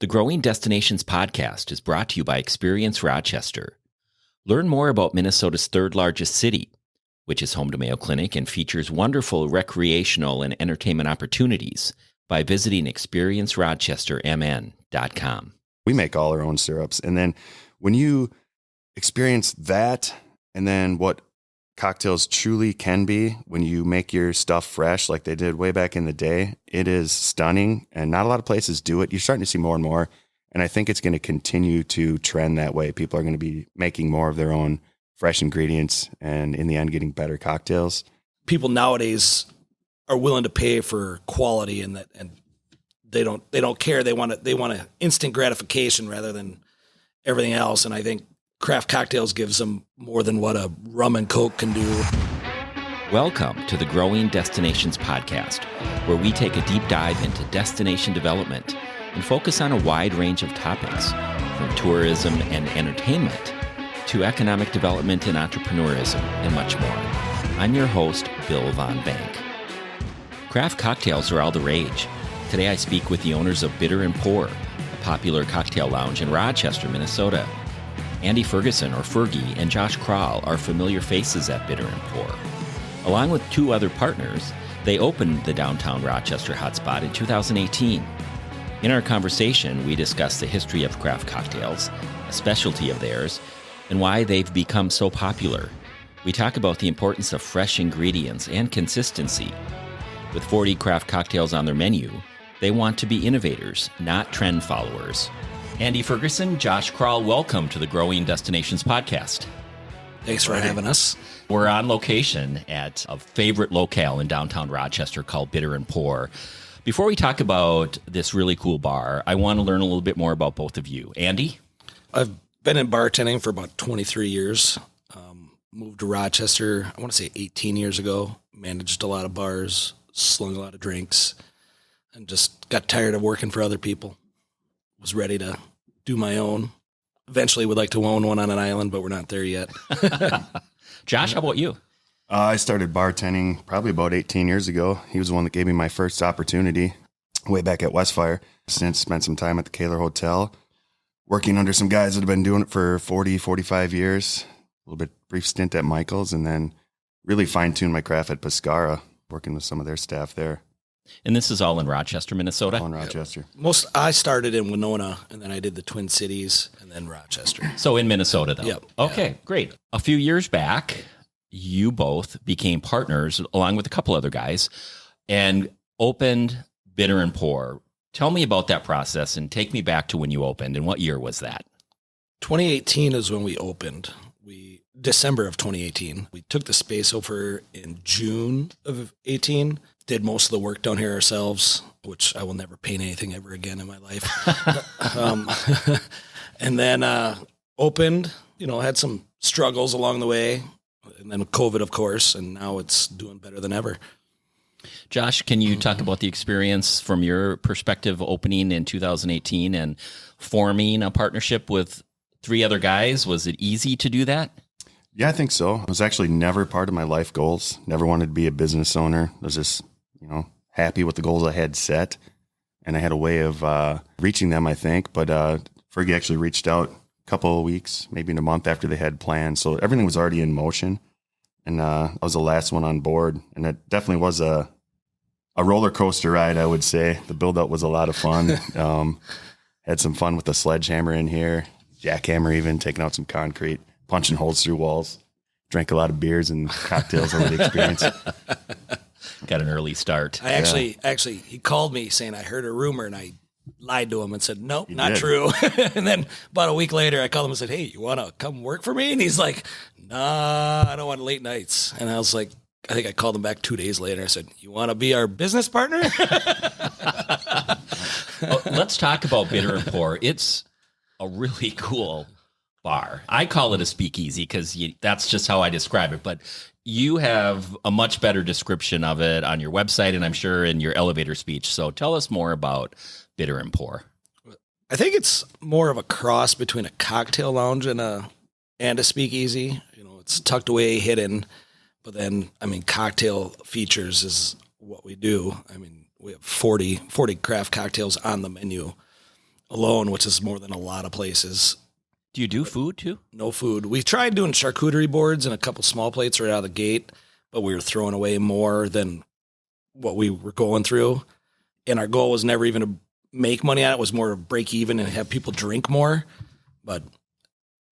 The Growing Destinations podcast is brought to you by Experience Rochester. Learn more about Minnesota's third largest city, which is home to Mayo Clinic and features wonderful recreational and entertainment opportunities by visiting experiencerochestermn.com. We make all our own syrups. And then when you experience that and then what cocktails truly can be when you make your stuff fresh like they did way back in the day, it is stunning. And not a lot of places do it. You're starting to see more and more. And I think it's going to continue to trend that way. People are going to be making more of their own fresh ingredients and in the end getting better cocktails. People nowadays are willing to pay for quality and they don't care. They want a instant gratification rather than everything else. And I think craft cocktails gives them more than what a rum and Coke can do. Welcome to the Growing Destinations podcast, where we take a deep dive into destination development and focus on a wide range of topics, from tourism and entertainment to economic development and entrepreneurism, and much more. I'm your host, Bill Von Bank. Craft cocktails are all the rage. Today I speak with the owners of Bitter and Pour, a popular cocktail lounge in Rochester, Minnesota. Andy Ferguson, or Fergie, and Josh Krall are familiar faces at Bitter and Pour. Along with two other partners, they opened the downtown Rochester hotspot in 2018. In our conversation, we discuss the history of craft cocktails, a specialty of theirs, and why they've become so popular. We talk about the importance of fresh ingredients and consistency. With 40 craft cocktails on their menu, they want to be innovators, not trend followers. Andy Ferguson, Josh Krall, welcome to the Growing Destinations podcast. Thanks for having us. We're on location at a favorite locale in downtown Rochester called Bitter and Pour. Before we talk about this really cool bar, I want to learn a little bit more about both of you. Andy? I've been in bartending for about 23 years. Moved to Rochester, I want to say 18 years ago. Managed a lot of bars, slung a lot of drinks, and just got tired of working for other people. Was ready to do my own. Eventually would like to own one on an island, but we're not there yet. Josh, how about you? I started bartending probably about 18 years ago. He was the one that gave me my first opportunity way back at Westfire. Since spent some time at the Kaler Hotel, working under some guys that have been doing it for 40, 45 years. A little bit brief stint at Michael's, and then really fine-tuned my craft at Pescara, working with some of their staff there. And this is all in Rochester, Minnesota? All in Rochester. I started in Winona, and then I did the Twin Cities, and then Rochester. So in Minnesota, though? Yep. Okay, yeah. Great. A few years back, you both became partners, along with a couple other guys, and opened Bitter and Pour. Tell me about that process, and take me back to when you opened, and what year was that? 2018 is when we opened. December of 2018. We took the space over in June of 18. Did most of the work down here ourselves, which I will never paint anything ever again in my life. And then opened, had some struggles along the way. And then COVID, of course, and now it's doing better than ever. Josh, can you talk about the experience from your perspective opening in 2018 and forming a partnership with three other guys? Was it easy to do that? Yeah, I think so. It was actually never part of my life goals. Never wanted to be a business owner. I was just, happy with the goals I had set. And I had a way of reaching them, I think. But Fergie actually reached out a couple of weeks, maybe in a month after they had planned. So everything was already in motion. And I was the last one on board. And it definitely was a roller coaster ride, I would say. The build-up was a lot of fun. Had some fun with the sledgehammer in here, jackhammer even, taking out some concrete, punching holes through walls. Drank a lot of beers and cocktails over the experience. Got an early start. I actually, he called me saying I heard a rumor, and I lied to him and said, nope, not did. true. And then about a week later, I called him and said, hey, you want to come work for me? And he's like, nah, I don't want late nights. And I was like, I think I called him back 2 days later. I said, you want to be our business partner? Well, let's talk about Bitter and Pour. It's a really cool bar. I call it a speakeasy because that's just how I describe it. But you have a much better description of it on your website, and I'm sure in your elevator speech. So tell us more about Bitter and Pour. I think it's more of a cross between a cocktail lounge and a speakeasy. It's tucked away, hidden. But then, cocktail features is what we do. We have 40 craft cocktails on the menu. alone, which is more than a lot of places. Do you do food too? No food. We tried doing charcuterie boards and a couple small plates right out of the gate, but we were throwing away more than what we were going through. And our goal was never even to make money on it. It was more to break even and have people drink more. But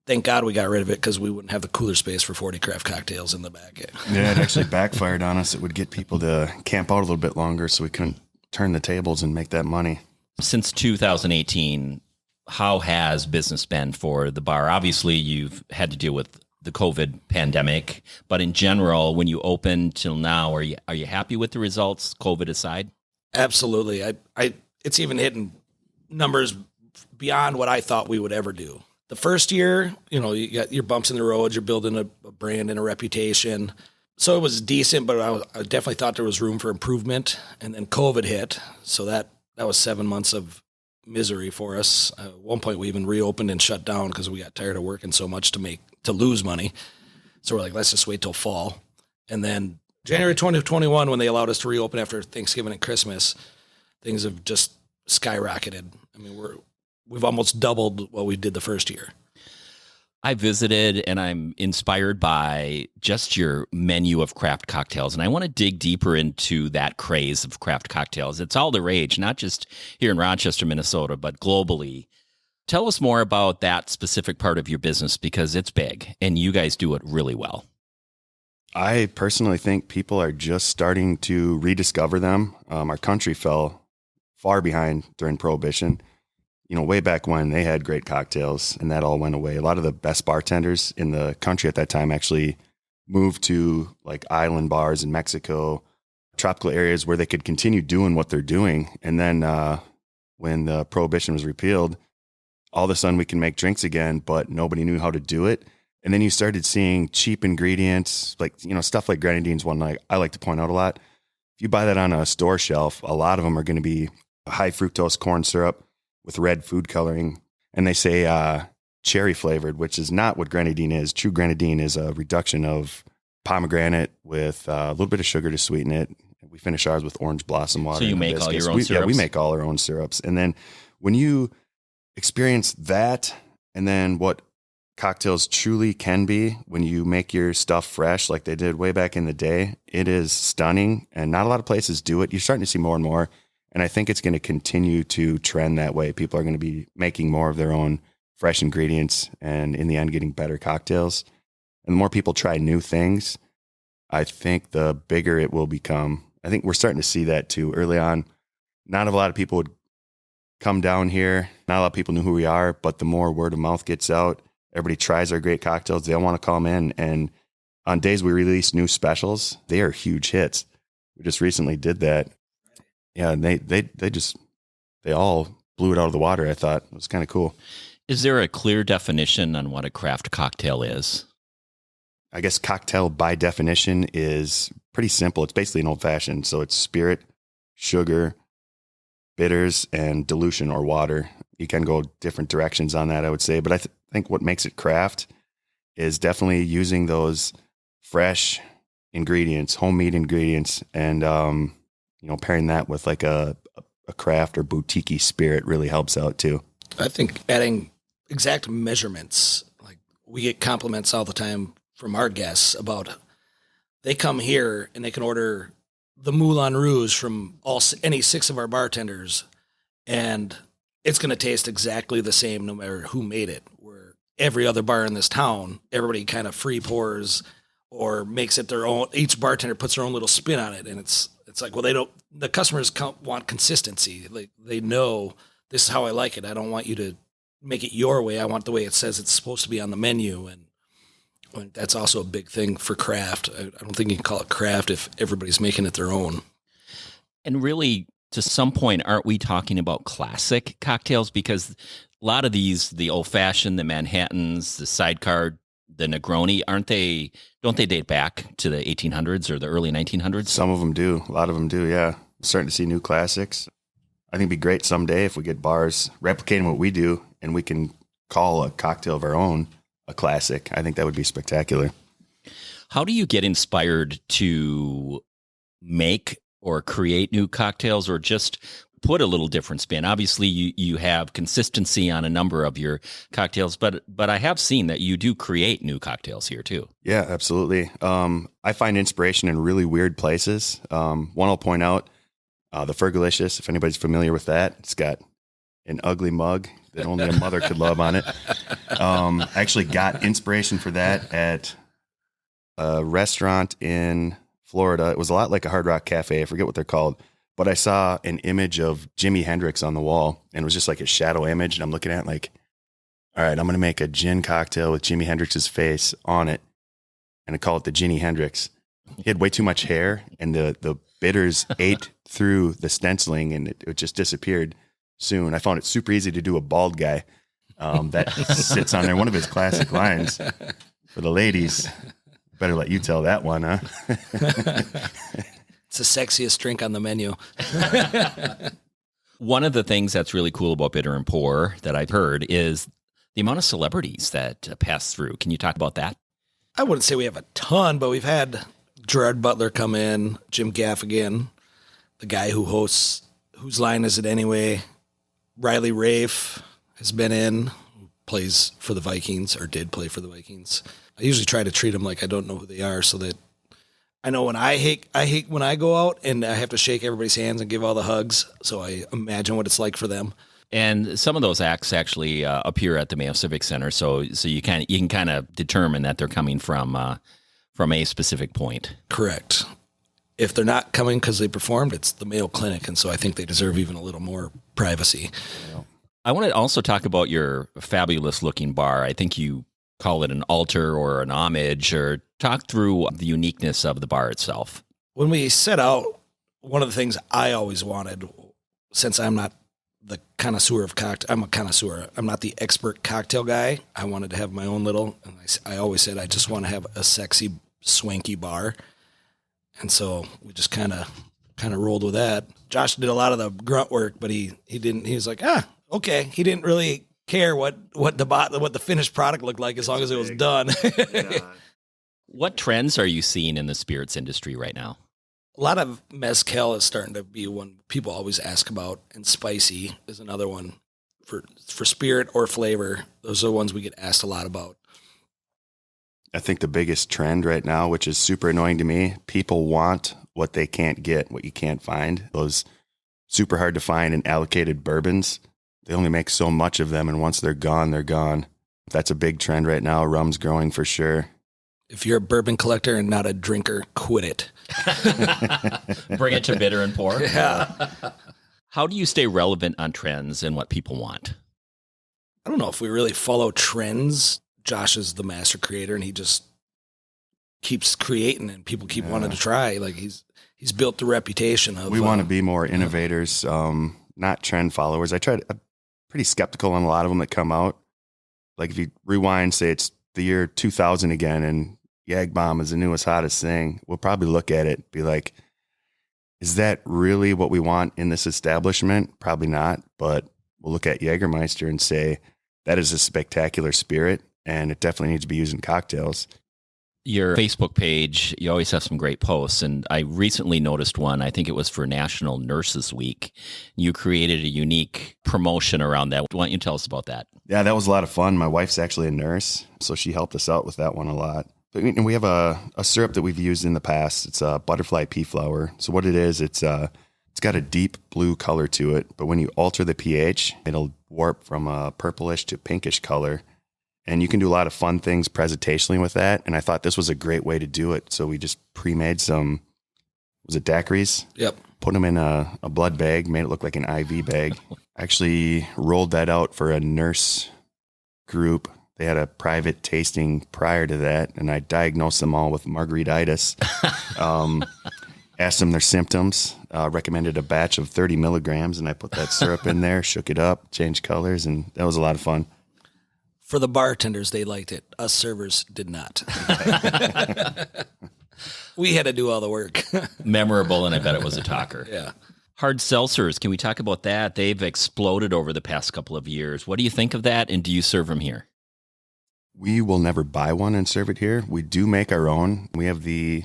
thank God we got rid of it because we wouldn't have the cooler space for 40 craft cocktails in the back. Yeah, it actually backfired on us. It would get people to camp out a little bit longer so we couldn't turn the tables and make that money. Since 2018, how has business been for the bar? Obviously, you've had to deal with the COVID pandemic, but in general, when you open till now, are you happy with the results, COVID aside? Absolutely. It's even hitting numbers beyond what I thought we would ever do. The first year, you got your bumps in the road, you're building a brand and a reputation. So it was decent, but I definitely thought there was room for improvement. And then COVID hit. So that was 7 months of misery for us. At one point, we even reopened and shut down because we got tired of working so much to lose money. So we're like, let's just wait till fall. And then January 2021, when they allowed us to reopen after Thanksgiving and Christmas, things have just skyrocketed. I mean, we've almost doubled what we did the first year. I visited and I'm inspired by just your menu of craft cocktails. And I want to dig deeper into that craze of craft cocktails. It's all the rage, not just here in Rochester, Minnesota, but globally. Tell us more about that specific part of your business because it's big and you guys do it really well. I personally think people are just starting to rediscover them. Our country fell far behind during Prohibition. Way back when they had great cocktails and that all went away. A lot of the best bartenders in the country at that time actually moved to like island bars in Mexico, tropical areas where they could continue doing what they're doing. And then when the Prohibition was repealed, all of a sudden we can make drinks again, but nobody knew how to do it. And then you started seeing cheap ingredients, like, stuff like grenadines. One I like to point out a lot. If you buy that on a store shelf, a lot of them are going to be high fructose corn syrup with red food coloring. And they say cherry flavored, which is not what grenadine is. True grenadine is a reduction of pomegranate with a little bit of sugar to sweeten it. We finish ours with orange blossom water. So you make all your own syrups? Yeah, we make all our own syrups. And then when you experience that and then what cocktails truly can be when you make your stuff fresh like they did way back in the day, it is stunning. And not a lot of places do it. You're starting to see more and more. And I think it's going to continue to trend that way. People are going to be making more of their own fresh ingredients and in the end getting better cocktails. And the more people try new things, I think the bigger it will become. I think we're starting to see that too. Early on, not a lot of people would come down here. Not a lot of people knew who we are, but the more word of mouth gets out, everybody tries our great cocktails. They all want to come in. And on days we release new specials, they are huge hits. We just recently did that. Yeah, and they all blew it out of the water. I thought it was kind of cool. Is there a clear definition on what a craft cocktail is? I guess cocktail by definition is pretty simple. It's basically an old fashioned. So it's spirit, sugar, bitters, and dilution or water. You can go different directions on that, I would say. But I think what makes it craft is definitely using those fresh ingredients, homemade ingredients, and pairing that with like a craft or boutique-y spirit really helps out too. I think adding exact measurements, like we get compliments all the time from our guests about they come here and they can order the Moulin Rouge from any 6 of our bartenders and it's going to taste exactly the same no matter who made it. Where every other bar in this town, everybody kind of free pours or makes it their own. Each bartender puts their own little spin on it. And it's like, well, the customers want consistency. Like they know this is how I like it. I don't want you to make it your way. I want the way it says it's supposed to be on the menu. And that's also a big thing for craft. I don't think you can call it craft if everybody's making it their own. And really, to some point, aren't we talking about classic cocktails? Because a lot of these, the old-fashioned, the Manhattans, the sidecar, the Negroni, don't they date back to the 1800s or the early 1900s? Some of them do. A lot of them do, yeah. Starting to see new classics. I think it'd be great someday if we get bars replicating what we do and we can call a cocktail of our own a classic. I think that would be spectacular. How do you get inspired to make or create new cocktails, or just put a little different spin. Obviously, you have consistency on a number of your cocktails, but I have seen that you do create new cocktails here too. Yeah, absolutely. I find inspiration in really weird places. One I'll point out, the Fergalicious, if anybody's familiar with that. It's got an ugly mug that only a mother could love on it. I actually got inspiration for that at a restaurant in Florida. It was a lot like a Hard Rock Cafe. I forget what they're called. But I saw an image of Ginny Hendricks on the wall, and it was just like a shadow image. And I'm looking at it like, all right, I'm going to make a gin cocktail with Jimi Hendrix's face on it. And I call it the Ginny Hendricks. He had way too much hair, and the bitters ate through the stenciling, and it just disappeared soon. I found it super easy to do a bald guy that sits on there. One of his classic lines for the ladies, better let you tell that one, huh? It's the sexiest drink on the menu. One of the things that's really cool about Bitter and Pour that I've heard is the amount of celebrities that pass through. Can you talk about that? I wouldn't say we have a ton, but we've had Gerard Butler come in, Jim Gaffigan, the guy who hosts Whose Line Is It Anyway? Riley Rafe has been in, who plays for the Vikings, or did play for the Vikings. I usually try to treat them like I don't know who they are, so that I know when I hate when I go out and I have to shake everybody's hands and give all the hugs, so I imagine what it's like for them. And some of those acts actually appear at the Mayo Civic Center, so you can kind of determine that they're coming from a specific point. Correct. If they're not coming because they performed, it's the Mayo Clinic, and so I think they deserve even a little more privacy. I want to also talk about your fabulous-looking bar. I think you call it an altar or an homage, or talk through the uniqueness of the bar itself. When we set out, one of the things I always wanted, since I'm not the connoisseur of cocktail, I'm a connoisseur. I'm not the expert cocktail guy. I wanted to have my own little, and I always said I just want to have a sexy, swanky bar. And so we just kind of rolled with that. Josh did a lot of the grunt work, but he didn't. He was like, okay. He didn't really care what the finished product looked like as long as it was done. Yeah. What trends are you seeing in the spirits industry right now? A lot of mezcal is starting to be one people always ask about, and spicy is another one for spirit or flavor. Those are the ones we get asked a lot about. I think the biggest trend right now, which is super annoying to me, people want what they can't get, what you can't find. Those super hard to find and allocated bourbons, they only make so much of them, and once they're gone, they're gone. That's a big trend right now. Rum's growing for sure. If you're a bourbon collector and not a drinker, quit it. Bring it to Bitter and Pour. Yeah. How do you stay relevant on trends and what people want? I don't know if we really follow trends. Josh is the master creator, and he just keeps creating, and people keep wanting to try. Like he's built the reputation of. We want to be more innovators, not trend followers. I'm pretty skeptical on a lot of them that come out. Like if you rewind, say it's the year 2000 again, and Yag Bomb is the newest, hottest thing, we'll probably look at it, be like, is that really what we want in this establishment? Probably not, but we'll look at Jägermeister and say, that is a spectacular spirit, and it definitely needs to be used in cocktails. Your Facebook page, you always have some great posts, and I recently noticed one, I think it was for National Nurses Week. You created a unique promotion around that. Why don't you tell us about that? Yeah, that was a lot of fun. My wife's actually a nurse, so she helped us out with that one a lot. But we have a syrup that we've used in the past. It's a butterfly pea flower. So what it is, it's got a deep blue color to it, but when you alter the pH, it'll warp from a purplish to pinkish color. And you can do a lot of fun things presentationally with that. And I thought this was a great way to do it. So we just pre-made some, was it daiquiris? Yep. Put them in a blood bag, made it look like an IV bag. Actually rolled that out for a nurse group. They had a private tasting prior to that, and I diagnosed them all with margarititis. Asked them their symptoms, recommended a batch of 30 milligrams, and I put that syrup in there, shook it up, changed colors, and that was a lot of fun. For the bartenders, they liked it. Us servers did not. We had to do all the work. Memorable, and I bet it was a talker. Yeah. Hard seltzers, can we talk about that? They've exploded over the past couple of years. What do you think of that, and do you serve them here? We will never buy one and serve it here. We do make our own. We have the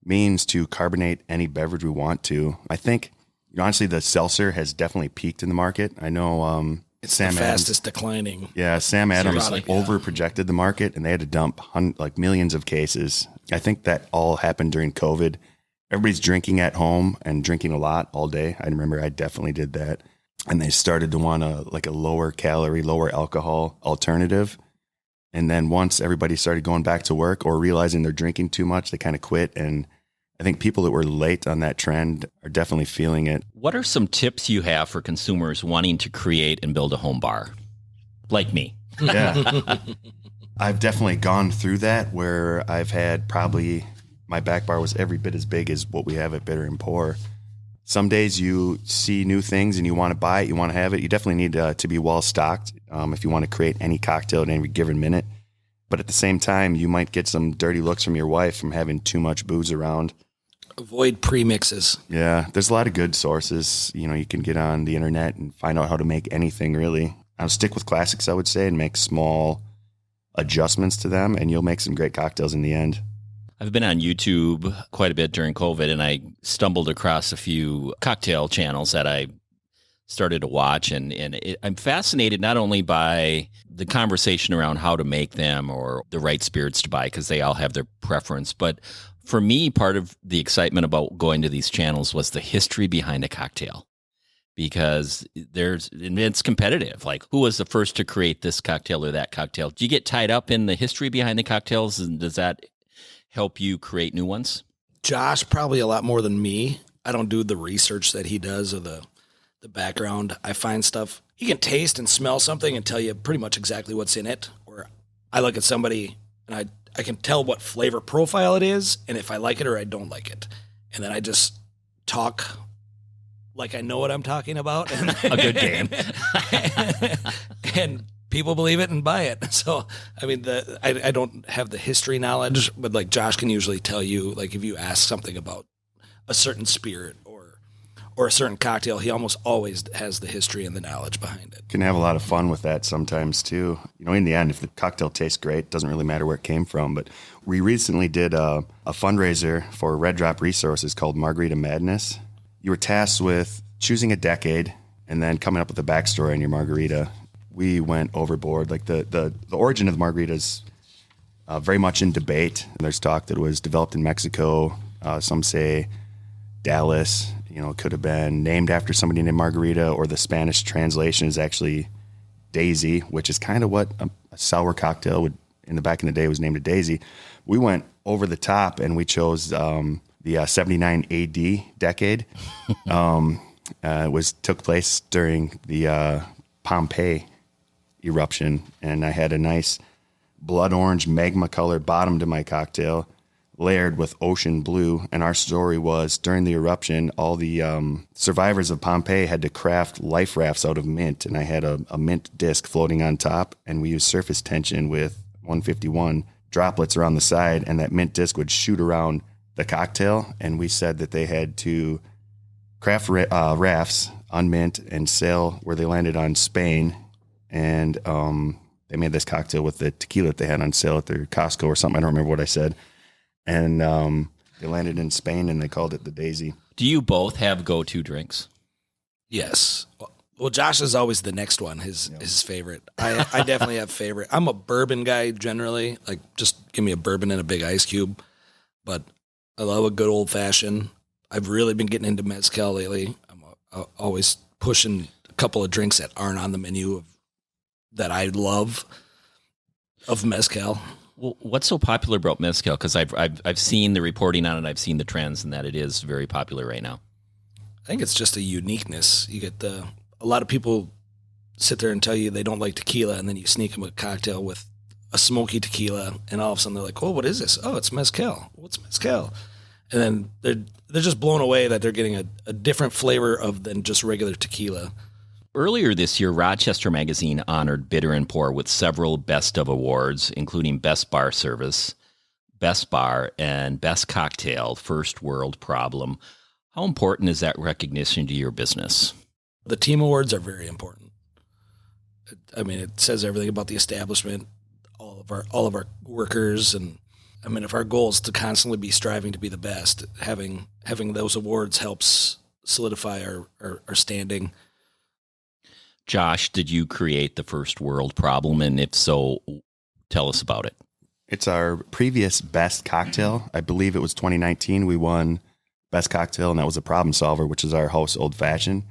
means to carbonate any beverage we want to. I think Honestly, the seltzer has definitely peaked in the market. I know It's Sam the Adams. fastest declining. Yeah, Sam Adams product, over projected the market, and they had to dump like millions of cases. I think that all happened during COVID. Everybody's drinking at home and drinking a lot all day. I remember I definitely did that. And they started to want a lower calorie, lower alcohol alternative. And then once everybody started going back to work or realizing they're drinking too much, they kind of quit. And I think people that were late on that trend are definitely feeling it. What are some tips you have for consumers wanting to create and build a home bar? Like me. Yeah. I've definitely gone through that where I've had probably my back bar was every bit as big as what we have at Bitter and Pour. Some days you see new things and you want to buy it, you want to have it. You definitely need to be well stocked if you want to create any cocktail at any given minute. But at the same time, you might get some dirty looks from your wife from having too much booze around. Avoid premixes. Yeah, there's a lot of good sources. You can get on the internet and find out how to make anything really. I'll stick with classics, I would say, and make small adjustments to them, and you'll make some great cocktails in the end. I've been on YouTube quite a bit during COVID, and I stumbled across a few cocktail channels that I started to watch, and I'm fascinated not only by the conversation around how to make them or the right spirits to buy, because they all have their preference, but for me, part of the excitement about going to these channels was the history behind a cocktail, because it's competitive. Like, who was the first to create this cocktail or that cocktail? Do you get tied up in the history behind the cocktails, and does that help you create new ones? Josh, probably a lot more than me. I don't do the research that he does or the background. I find stuff. He can taste and smell something and tell you pretty much exactly what's in it. Or I look at somebody and I can tell what flavor profile it is and if I like it or I don't like it. And then I just talk like I know what I'm talking about. And a good game. And people believe it and buy it. So, I mean, I don't have the history knowledge, but like Josh can usually tell you, like if you ask something about a certain spirit or a certain cocktail, he almost always has the history and the knowledge behind it. Can have a lot of fun with that sometimes too. In the end, if the cocktail tastes great, it doesn't really matter where it came from. But we recently did a fundraiser for Red Drop Resources called Margarita Madness. You were tasked with choosing a decade and then coming up with a backstory on your margarita. We went overboard. Like the origin of the margarita is very much in debate. There's talk that it was developed in Mexico. Some say Dallas. It could have been named after somebody named Margarita, or the Spanish translation is actually Daisy, which is kind of what a sour cocktail would in the back in the day was named a Daisy. We went over the top and we chose the 79 AD decade. Took place during the Pompeii eruption, and I had a nice blood orange magma colored bottom to my cocktail, layered with ocean blue. And our story was during the eruption, all the survivors of Pompeii had to craft life rafts out of mint, and I had a mint disc floating on top, and we used surface tension with 151 droplets around the side, and that mint disc would shoot around the cocktail. And we said that they had to craft rafts on mint and sail where they landed on Spain. And they made this cocktail with the tequila that they had on sale at their Costco or something. I don't remember what I said. And they landed in Spain and they called it the Daisy. Do you both have go-to drinks? Yes. Well, Josh is always the next one, his favorite. I definitely have favorite. I'm a bourbon guy generally. Like, just give me a bourbon and a big ice cube. But I love a good old-fashioned. I've really been getting into mezcal lately. I'm always pushing a couple of drinks that aren't on the menu that I love of mezcal. Well, what's so popular about mezcal? Because I've seen the reporting on it, I've seen the trends, and that it is very popular right now. I think it's just a uniqueness. You get a lot of people sit there and tell you they don't like tequila, and then you sneak them a cocktail with a smoky tequila, and all of a sudden they're like, "Oh, what is this? Oh, it's mezcal. What's mezcal?" And then they're just blown away that they're getting a different flavor than just regular tequila. Earlier this year, Rochester Magazine honored Bitter and Pour with several Best of awards, including Best Bar Service, Best Bar, and Best Cocktail, First World Problem. How important is that recognition to your business? The team awards are very important. I mean, it says everything about the establishment, all of our workers, and I mean, if our goal is to constantly be striving to be the best, having those awards helps solidify our standing. Josh, did you create the first world problem? And if so, tell us about it. It's our previous best cocktail. I believe it was 2019. We won best cocktail, and that was a problem solver, which is our house old fashioned.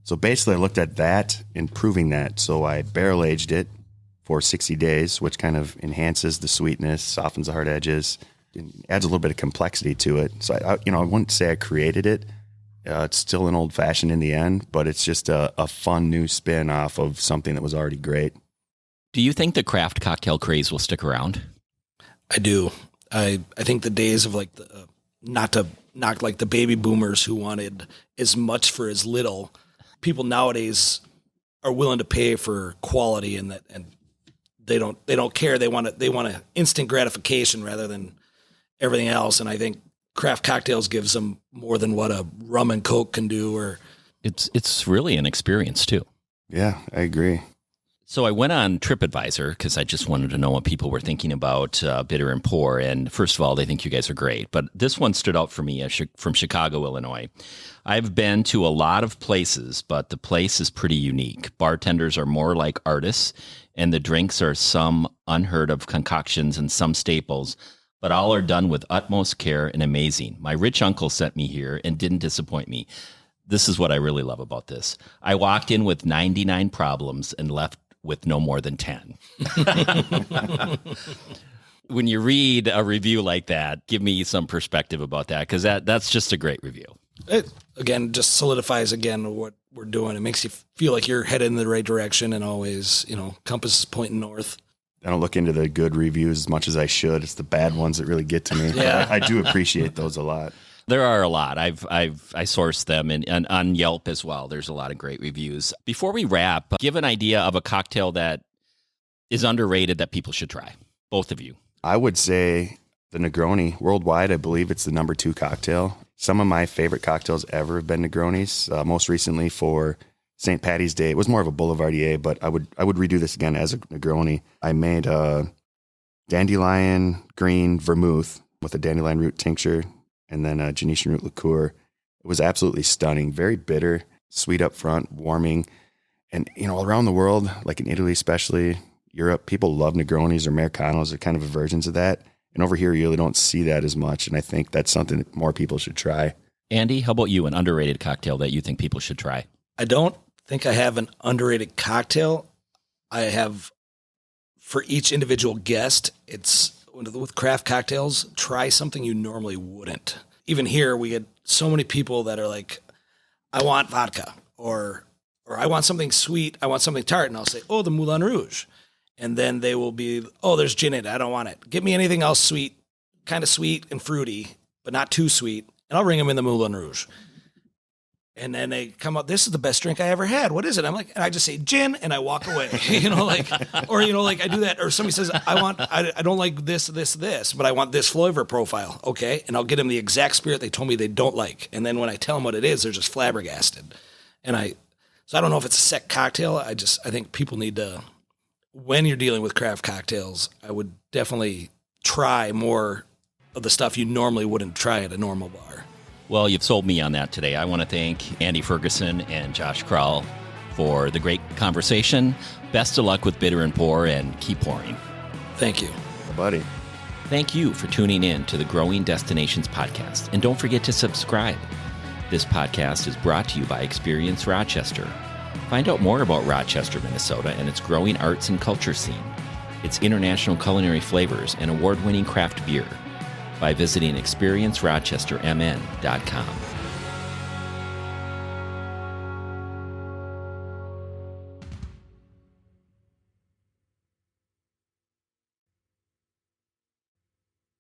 So basically I looked at that, improving that. So I barrel aged it for 60 days, which kind of enhances the sweetness, softens the hard edges, and adds a little bit of complexity to it. So I wouldn't say I created it. It's still an old fashioned in the end, but it's just a fun new spin off of something that was already great. Do you think the craft cocktail craze will stick around? I do. I think the days of like not to knock like the baby boomers who wanted as much for as little, people nowadays are willing to pay for quality, and they don't care. They want a instant gratification rather than everything else. And I think craft cocktails gives them more than what a rum and Coke can do. Or it's really an experience too. Yeah, I agree. So I went on TripAdvisor because I just wanted to know what people were thinking about Bitter and Pour. And first of all, they think you guys are great. But this one stood out for me from Chicago, Illinois. I've been to a lot of places, but the place is pretty unique. Bartenders are more like artists, and the drinks are some unheard of concoctions and some staples, but all are done with utmost care and amazing. My rich uncle sent me here and didn't disappoint me. This is what I really love about this. I walked in with 99 problems and left with no more than 10. When you read a review like that, give me some perspective about that, because that's just a great review. It, again, just solidifies again what we're doing. It makes you feel like you're headed in the right direction, and always, compass is pointing north. I don't look into the good reviews as much as I should. It's the bad ones that really get to me. Yeah. I do appreciate those a lot. There are a lot. I sourced them and on Yelp as well. There's a lot of great reviews. Before we wrap, give an idea of a cocktail that is underrated that people should try. Both of you. I would say the Negroni. Worldwide, I believe it's the number 2 cocktail. Some of my favorite cocktails ever have been Negronis. Most recently for St. Patty's Day, it was more of a Boulevardier, but I would redo this again as a Negroni. I made a dandelion green vermouth with a dandelion root tincture, and then a Genetian root liqueur. It was absolutely stunning. Very bitter, sweet up front, warming. And, around the world, like in Italy especially, Europe, people love Negronis or Americanos. They're kind of versions of that. And over here, you really don't see that as much. And I think that's something that more people should try. Andy, how about you? An underrated cocktail that you think people should try? I don't think I have an underrated cocktail. I have, for each individual guest, it's with craft cocktails, try something you normally wouldn't. Even here, we get so many people that are like, I want vodka, or I want something sweet, I want something tart, and I'll say, oh, the Moulin Rouge. And then they will be, oh, there's gin in it, I don't want it. Give me anything else sweet, kind of sweet and fruity, but not too sweet, and I'll bring them in the Moulin Rouge. And then they come up, this is the best drink I ever had. What is it? I'm like, and I just say gin, and I walk away. I do that. Or somebody says, I don't like this, but I want this flavor profile. Okay. And I'll get them the exact spirit they told me they don't like. And then when I tell them what it is, they're just flabbergasted. So I don't know if it's a set cocktail. I think people need to, when you're dealing with craft cocktails, I would definitely try more of the stuff you normally wouldn't try at a normal bar. Well, you've sold me on that today. I want to thank Andy Ferguson and Josh Krall for the great conversation. Best of luck with Bitter and Pour, and keep pouring. Thank you. Buddy. Thank you for tuning in to the Growing Destinations podcast. And don't forget to subscribe. This podcast is brought to you by Experience Rochester. Find out more about Rochester, Minnesota, and its growing arts and culture scene, its international culinary flavors, and award-winning craft beer by visiting experiencerochestermn.com.